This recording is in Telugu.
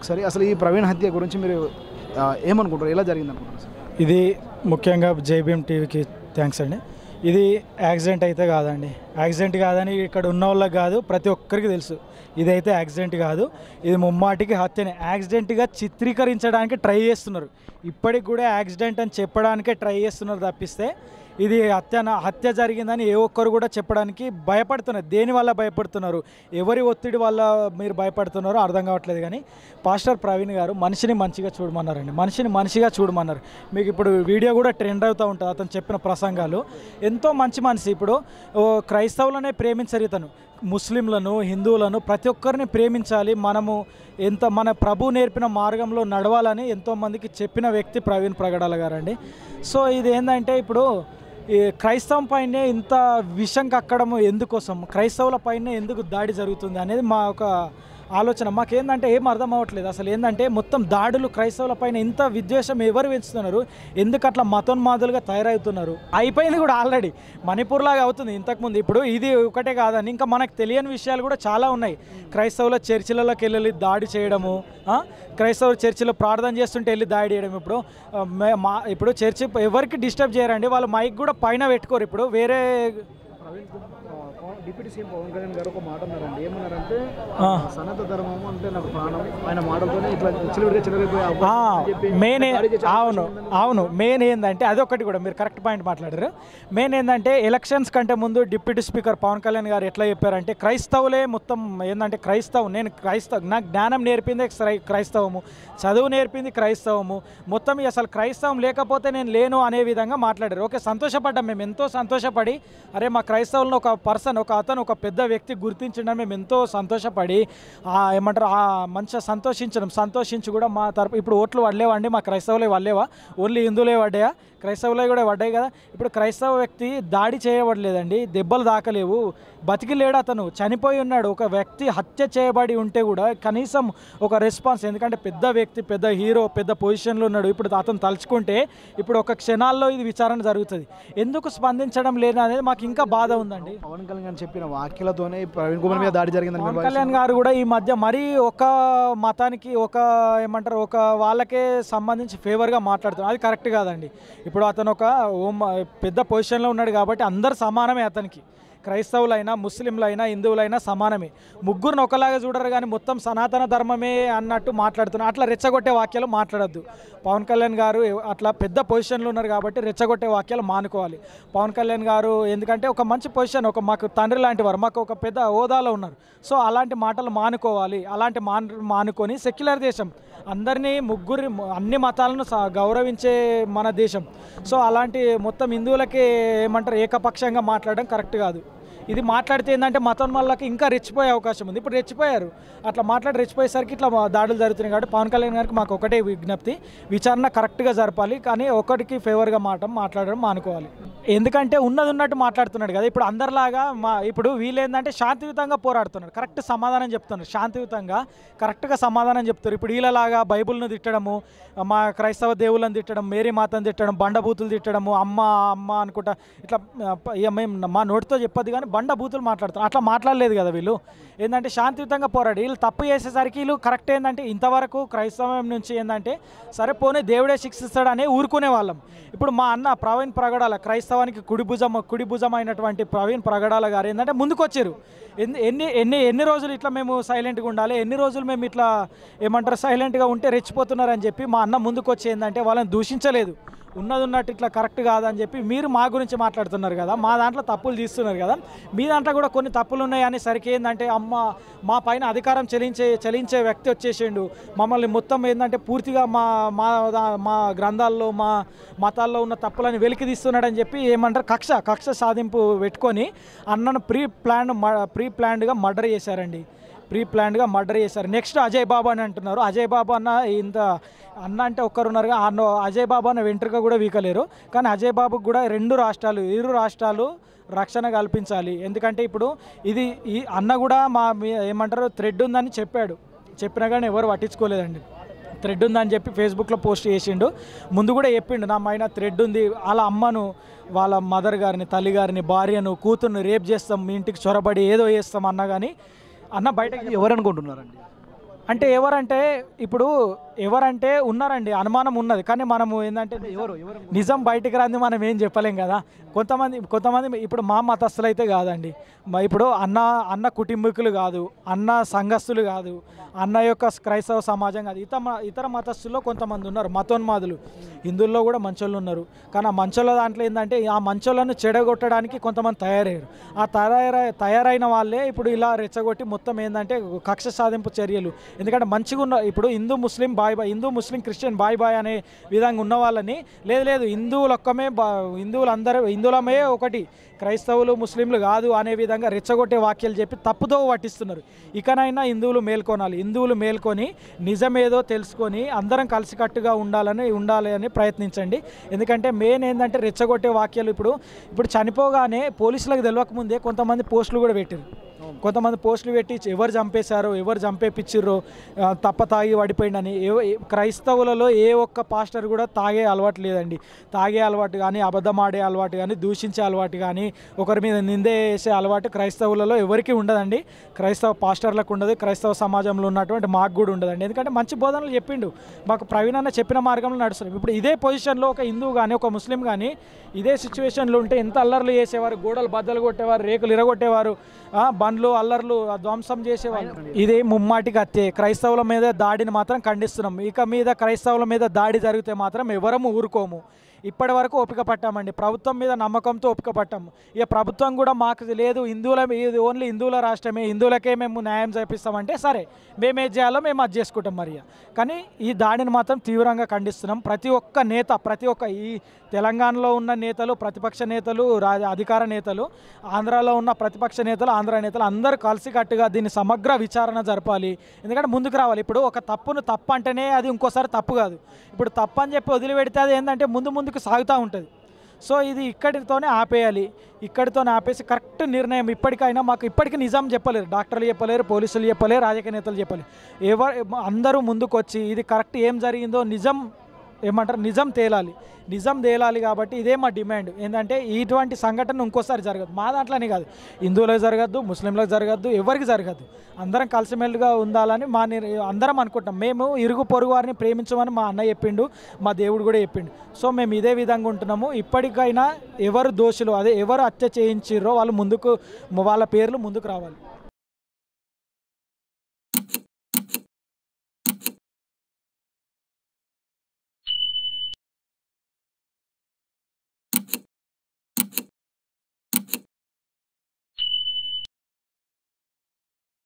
ఒకసారి అసలు ఈ ప్రవీణ్ హత్య గురించి మీరు ఏమనుకుంటారు, ఎలా జరిగింది అనుకుంటారు సార్? ఇది ముఖ్యంగా జైభీమ్ టీవీకి థ్యాంక్స్ అండి. ఇది యాక్సిడెంట్ అయితే కాదండి, యాక్సిడెంట్ కాదని ఇక్కడ ఉన్న వాళ్ళకి కాదు, ప్రతి ఒక్కరికి తెలుసు ఇదైతే యాక్సిడెంట్ కాదు, ఇది ముమ్మాటికి హత్యనే. యాక్సిడెంట్గా చిత్రీకరించడానికి ట్రై చేస్తున్నారు, ఇప్పటికి కూడా యాక్సిడెంట్ అని చెప్పడానికే ట్రై చేస్తున్నారు తప్పిస్తే ఇది హత్య జరిగిందని ఏ ఒక్కరు కూడా చెప్పడానికి భయపడుతున్నారు. దేనివల్ల భయపడుతున్నారు, ఎవరి ఒత్తిడి వల్ల మీరు భయపడుతున్నారో అర్థం కావట్లేదు. కానీ పాస్టర్ ప్రవీణ్ గారు మనిషిని మంచిగా చూడమన్నారండి, మనిషిని మనిషిగా చూడమన్నారు. మీకు ఇప్పుడు వీడియో కూడా ట్రెండ్ అవుతూ ఉంటుంది అతను చెప్పిన ప్రసంగాలు. ఎంతో మంచి మనిషి. ఇప్పుడు క్రైస్తవులనే ప్రేమించరు, ఇతను ముస్లింలను హిందువులను ప్రతి ఒక్కరిని ప్రేమించాలి, మనము మన ప్రభు నేర్పిన మార్గంలో నడవాలని ఎంతోమందికి చెప్పిన వ్యక్తి ప్రవీణ్ ప్రగడాల గారండి. సో ఇది ఏంటంటే ఇప్పుడు ఈ క్రైస్తవం పైనే ఇంత విషం కక్కడం ఎందుకోసం, క్రైస్తవుల పైనే ఎందుకు దాడి జరుగుతుంది అనేది మా ఒక ఆలోచన. మాకేందంటే ఏం అర్థం అవ్వట్లేదు. అసలు ఏంటంటే మొత్తం దాడులు క్రైస్తవుల పైన ఇంత విద్వేషం ఎవరు పెంచుతున్నారు, ఎందుకు అట్లా మతోన్మాదులుగా తయారవుతున్నారు? అయిపోయింది కూడా ఆల్రెడీ, మణిపూర్ లాగా అవుతుంది ఇంతకుముందు. ఇప్పుడు ఇది ఒకటే కాదని ఇంకా మనకు తెలియని విషయాలు కూడా చాలా ఉన్నాయి. క్రైస్తవుల చర్చిలలోకి వెళ్ళి దాడి చేయడము, క్రైస్తవుల చర్చిలో ప్రార్థన చేస్తుంటే వెళ్ళి దాడి చేయడం. ఇప్పుడు చర్చి ఎవరికి డిస్టర్బ్ చేయరండి, వాళ్ళు మైక్ కూడా పైన పెట్టుకోరు. ఇప్పుడు వేరే డిప్యూటీ సీఎం పవన్ కళ్యాణ్ గారు ఒక మాట అన్నారండి, ఏమన్నారంటే సనాతన ధర్మం అంటే నాకు ప్రాణం, ఆయన మాటలతోనే ఇట్లా మెయిన్ అవును మెయిన్ ఏంటంటే అదొకటి కూడా మీరు కరెక్ట్ పాయింట్ మాట్లాడారు. మెయిన్ ఏంటంటే ఎలక్షన్స్ కంటే ముందు డిప్యూటీ స్పీకర్ పవన్ కళ్యాణ్ గారు ఎట్లా చెప్పారంటే క్రైస్తవులే మొత్తం ఏంటంటే నేను నాకు జ్ఞానం నేర్పింది క్రైస్తవము, చదువు నేర్పింది క్రైస్తవము, మొత్తం అసలు క్రైస్తవం లేకపోతే నేను లేను అనే విధంగా మాట్లాడారు. ఓకే, సంతోషపడ్డాం మేము, ఎంతో సంతోషపడి అరే మా క్రైస్తవులను ఒక పర్సన్ ఒక పెద్ద వ్యక్తి గుర్తించడం మేము ఎంతో సంతోషపడి ఏమంటారు మంచిగా సంతోషించి కూడా మా తరపు ఇప్పుడు ఓట్లు పడలేవండి, మా క్రైస్తవులే పడలేవా, ఓన్లీ హిందువులే పడ్డాయా, క్రైస్తవులే కూడా పడ్డాయి కదా. ఇప్పుడు క్రైస్తవ వ్యక్తి దాడి చేయబడలేదండి, దెబ్బలు దాకలేవు, బతికి లేడు, అతను చనిపోయి ఉన్నాడు. ఒక వ్యక్తి హత్య చేయబడి ఉంటే కూడా కనీసం ఒక రెస్పాన్స్, ఎందుకంటే పెద్ద వ్యక్తి, పెద్ద హీరో, పెద్ద పొజిషన్లో ఉన్నాడు. ఇప్పుడు అతను తలుచుకుంటే ఇప్పుడు ఒక క్షణాల్లో ఇది విచారణ జరుగుతుంది, ఎందుకు స్పందించడం లేదు అనేది మాకు ఇంకా బాధ ఉందండి. పవన్ కళ్యాణ్ చెప్పిన వాక్యాలతోనే ప్రవీణ్ కుమార్ మీద దాడి జరిగిందని పవన్ కళ్యాణ్ గారు కూడా ఈ మధ్య మరీ ఒక మతానికి ఏమంటారు ఒక వాళ్ళకే సంబంధించి ఫేవర్గా మాట్లాడుతున్నారు, అది కరెక్ట్ కాదండి. ఇప్పుడు అతను ఒక పెద్ద పొజిషన్లో ఉన్నాడు కాబట్టి అందరు సమానమే, అతనికి క్రైస్తవులైనా ముస్లింలైనా హిందువులైనా సమానమే, ముగ్గురిని ఒకలాగా చూడరు. కానీ మొత్తం సనాతన ధర్మమే అన్నట్టు మాట్లాడుతున్నారు. అట్లా రెచ్చగొట్టే వాక్యాలు మాట్లాడద్దు. పవన్ కళ్యాణ్ గారు అట్లా పెద్ద పొజిషన్లో ఉన్నారు కాబట్టి రెచ్చగొట్టే వాక్యాలు మానుకోవాలి. పవన్ కళ్యాణ్ గారు ఎందుకంటే ఒక మంచి పొజిషన్, మాకు తండ్రి లాంటి వారు, మాకు ఒక పెద్ద హోదాలో ఉన్నారు. సో అలాంటి మాటలు మానుకోవాలి. అలాంటి మానుకొని సెక్యులర్ దేశం, అందరినీ అన్ని మతాలను గౌరవించే మన దేశం. సో అలాంటి మొత్తం హిందువులకి ఏమంటారు ఏకపక్షంగా మాట్లాడడం కరెక్ట్ కాదు. ఇది మాట్లాడితే ఏంటంటే మతం వాళ్ళకి ఇంకా రెచ్చిపోయే అవకాశం ఉంది. ఇప్పుడు రెచ్చిపోయారు, అట్లా రెచ్చిపోయేసరికి ఇట్లా దాడులు జరుగుతున్నాయి. కాబట్టి పవన్ కళ్యాణ్ గారికి మాకు ఒకటే విజ్ఞప్తి, విచారణ కరెక్ట్గా జరపాలి, కానీ ఒకటికి ఫేవర్గా మాట్లాడడం మానుకోవాలి. ఎందుకంటే ఉన్నట్టు మాట్లాడుతున్నాడు కదా. ఇప్పుడు అందరిలాగా ఇప్పుడు వీళ్ళు ఏంటంటే శాంతియుతంగా పోరాడుతున్నారు, కరెక్ట్ సమాధానం చెప్తున్నారు, శాంతియుతంగా కరెక్ట్గా సమాధానం చెప్తారు. ఇప్పుడు వీళ్ళలాగా బైబుల్ను తిట్టడము, మా క్రైస్తవ దేవుళ్ళని తిట్టడం, మేరీ మాతను తిట్టడం, బండబూతులు తిట్టడము, అమ్మ అనుకుంటా ఇట్లా మేము మా నోటితో చెప్పదు కానీ బండబూతులు మాట్లాడుతారు. అట్లా మాట్లాడలేదు కదా వీళ్ళు. ఏంటంటే శాంతియుతంగా పోరాడి వీళ్ళు తప్పు చేసేసరికి వీళ్ళు కరెక్ట్ ఏంటంటే ఇంతవరకు క్రైస్తవం నుంచి ఏంటంటే సరే పోనీ దేవుడే శిక్షిస్తాడని ఊరుకునే వాళ్ళం. ఇప్పుడు మా అన్న ప్రవీణ్ ప్రగడాల, క్రైస్తవానికి కుడి భుజం అయినటువంటి ప్రవీణ్ ప్రగడాల గారు ఏంటంటే ముందుకు వచ్చారు. ఎన్ని రోజులు ఇట్లా మేము సైలెంట్గా ఉండాలి, ఎన్ని రోజులు మేము ఇట్లా ఏమంటారు సైలెంట్గా ఉంటే రెచ్చిపోతున్నారని చెప్పి మా అన్న ముందుకు వచ్చి ఏంటంటే వాళ్ళని దూషించలేదు, ఉన్నట్టు ఇట్లా కరెక్ట్ కాదని చెప్పి మీరు మా గురించి మాట్లాడుతున్నారు కదా, మా దాంట్లో తప్పులు తీస్తున్నారు కదా, మీ దాంట్లో కూడా కొన్ని తప్పులు ఉన్నాయని సరికి ఏంటంటే మా పైన అధికారం చెలించే వ్యక్తి వచ్చేసిండు, మమ్మల్ని మొత్తం ఏంటంటే పూర్తిగా మా గ్రంథాల్లో మా మతాల్లో ఉన్న తప్పులని వెలికి తీస్తున్నాడని చెప్పి ఏమంటారు కక్ష సాధింపు పెట్టుకొని అన్నను ప్రీ ప్లాన్డ్గా మర్డర్ చేశారండి. నెక్స్ట్ అజయ్ బాబు అని అంటున్నారు. అజయ్ బాబు అన్న అన్న అంటే ఒక్కరున్నారు, అజయ్ బాబు అన్న వెంట్రుక కూడా వీకలేరు. కానీ అజయ్ బాబుకు కూడా ఇరు రాష్ట్రాలు రక్షణ కల్పించాలి. ఎందుకంటే ఇప్పుడు ఈ అన్న కూడా ఏమంటారు థ్రెడ్ ఉందని చెప్పినా కానీ ఎవరు పట్టించుకోలేదండి. థ్రెడ్ ఉందని చెప్పి ఫేస్బుక్లో పోస్ట్ చేసిండు, ముందు కూడా చెప్పిండు నా మైన థ్రెడ్ ఉంది, వాళ్ళ అమ్మను, వాళ్ళ మదర్ గారిని, తల్లి గారిని, భార్యను, కూతుర్ని రేప్ చేస్తాం, మీ ఇంటికి చొరబడి ఏదో చేస్తాం అన్న. కానీ అన్న బయటకి ఎవరు అనుకుంటున్నారండి? అంటే ఎవరంటే ఉన్నారండి, అనుమానం ఉన్నది. కానీ మనము ఏంటంటే ఎవరు నిజం బయటికి రాంది మనం ఏం చెప్పలేం కదా. కొంతమంది ఇప్పుడు మా మతస్థులు అయితే కాదండి, ఇప్పుడు అన్న కుటుంబీకులు కాదు, అన్న సంఘస్థులు కాదు, అన్న యొక్క క్రైస్తవ సమాజం కాదు, ఇతర మతస్థుల్లో కొంతమంది ఉన్నారు మతోన్మాదులు. హిందువుల్లో కూడా మంచోళ్ళు ఉన్నారు. కానీ ఆ మంచోళ్ళ దాంట్లో ఏంటంటే ఆ మంచోళ్ళను చెడగొట్టడానికి కొంతమంది తయారయ్యారు. ఆ తయారైన వాళ్ళే ఇప్పుడు ఇలా రెచ్చగొట్టి మొత్తం ఏంటంటే కక్ష సాధింపు చర్యలు. ఎందుకంటే మంచిగా ఉన్న ఇప్పుడు హిందూ ముస్లిం హిందూ ముస్లిం క్రిస్టియన్ బాయ్ అనే విధంగా ఉన్న వాళ్ళని లేదు హిందువులమే ఒకటి, క్రైస్తవులు ముస్లింలు కాదు అనే విధంగా రెచ్చగొట్టే వాక్యాలు చెప్పి తప్పుదో పట్టిస్తున్నారు. ఇకనైనా హిందువులు మేల్కొనాలి. హిందువులు మేల్కొని నిజమేదో తెలుసుకొని అందరం కలిసికట్టుగా ఉండాలి అని ప్రయత్నించండి. ఎందుకంటే మెయిన్ ఏంటంటే రెచ్చగొట్టే వాక్యాలు ఇప్పుడు చనిపోగానే పోలీసులకు తెలియకముందే కొంతమంది పోస్టులు కూడా పెట్టారు. కొంతమంది పోస్టులు పెట్టి ఎవరు చంపేశారో, ఎవరు చంపేపిచ్చిర్రో, తప్ప తాగి పడిపోయిందని. క్రైస్తవులలో ఏ ఒక్క పాస్టర్ కూడా తాగే అలవాటు లేదండి. తాగే అలవాటు కానీ, అబద్ధం ఆడే అలవాటు కానీ, దూషించే అలవాటు కానీ, ఒకరి మీద నిందే వేసే అలవాటు క్రైస్తవులలో ఎవరికి ఉండదండి. క్రైస్తవ పాస్టర్లకు ఉండదు, క్రైస్తవ సమాజంలో ఉన్నటువంటి మాకు కూడా ఉండదండి. ఎందుకంటే మంచి బోధనలు చెప్పిండు మాకు, ప్రవీణ్ అన్న చెప్పిన మార్గంలో నడుస్తున్నాం. ఇప్పుడు ఇదే పొజిషన్లో ఒక హిందువు కానీ, ఒక ముస్లిం కానీ ఇదే సిచ్యువేషన్లో ఉంటే ఎంత అల్లర్లు చేసేవారు, గోడలు బద్దలు కొట్టేవారు, రేకులు ఇరగొట్టేవారు, బండ్లు అల్లర్లు ధ్వంసం చేసేవాళ్ళు. ఇది ముమ్మాటికి హత్యే. క్రైస్తవుల మీద దాడిని మాత్రం ఖండిస్తున్నాం. ఇక మీద క్రైస్తవుల మీద దాడి జరిగితే మాత్రం ఎవరము ఊరుకోము. ఇప్పటి వరకు ఓపిక పట్టామండి, ప్రభుత్వం మీద నమ్మకంతో ఓపిక పట్టాము. ఇక ప్రభుత్వం కూడా మాకు లేదు, ఇది ఓన్లీ హిందువుల రాష్ట్రమే, హిందువులకే మేము న్యాయం చేపిస్తామంటే సరే, మేమేం చేయాలో మేము అది చేసుకుంటాం మరి. కానీ ఈ దాడిని మాత్రం తీవ్రంగా ఖండిస్తున్నాం. ప్రతి ఒక్క ఈ తెలంగాణలో ఉన్న నేతలు, ప్రతిపక్ష నేతలు, అధికార నేతలు, ఆంధ్రాలో ఉన్న ప్రతిపక్ష నేతలు, ఆంధ్ర నేతలు అందరూ కలిసికట్టుగా దీన్ని సమగ్ర విచారణ జరపాలి. ఎందుకంటే ముందుకు రావాలి. ఇప్పుడు ఒక తప్పు అంటేనే అది ఇంకోసారి తప్పు కాదు. ఇప్పుడు తప్పు అని చెప్పి వదిలిపెడితే అది ఏంటంటే ముందుకు సాగుతూ ఉంటుంది. సో ఇది ఇక్కడితోనే ఆపేయాలి. ఇక్కడితోనే ఆపేసి కరెక్ట్ నిర్ణయం ఇప్పటికైనా ఇప్పటికీ నిజం చెప్పలేరు, డాక్టర్లు చెప్పలేరు, పోలీసులు చెప్పలేరు, రాజకీయ నేతలు చెప్పలేరు. అందరూ ముందుకు వచ్చి ఇది కరెక్ట్ ఏం జరిగిందో నిజం తేలాలి. కాబట్టి ఇదే మా డిమాండ్ ఏంటంటే ఇటువంటి సంఘటన ఇంకోసారి జరగదు. మా దాంట్లోనే కాదు, హిందువులకు జరగద్దు, ముస్లింలకు జరగద్దు, ఎవరికి జరగద్దు. అందరం కలిసిమెలిగా ఉండాలని అందరం అనుకుంటాం. మేము ఇరుగు పొరుగు వారిని ప్రేమించమని మా అన్న చెప్పిండు, మా దేవుడు కూడా చెప్పిండు. సో మేము ఇదే విధంగా ఉంటున్నాము. ఇప్పటికైనా ఎవరు దోషులు, ఎవరు హత్య చేయించిర్రో వాళ్ళ పేర్లు ముందుకు రావాలి.